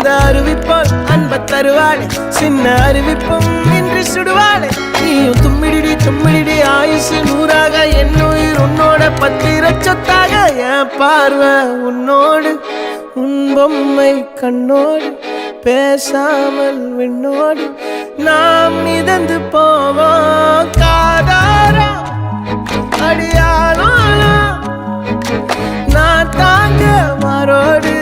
அந்த அறிவிப்பால் அன்ப தருவாளே சின்ன அறிவிப்பும் இன்று சுடுவாளே நீயும் தும்மிடி தும்மிடி ஆயுசு நூறாக என் உயிர் உன்னோட பத்திர சொத்தாக என் பார்வை உன்னோடு உன் பொம்மை கண்ணோடு பேசாமல் விண்ணோடு நாம் மிதந்து போவோம் காதாரா அடியாளோ நான் தாங்க மாறோடு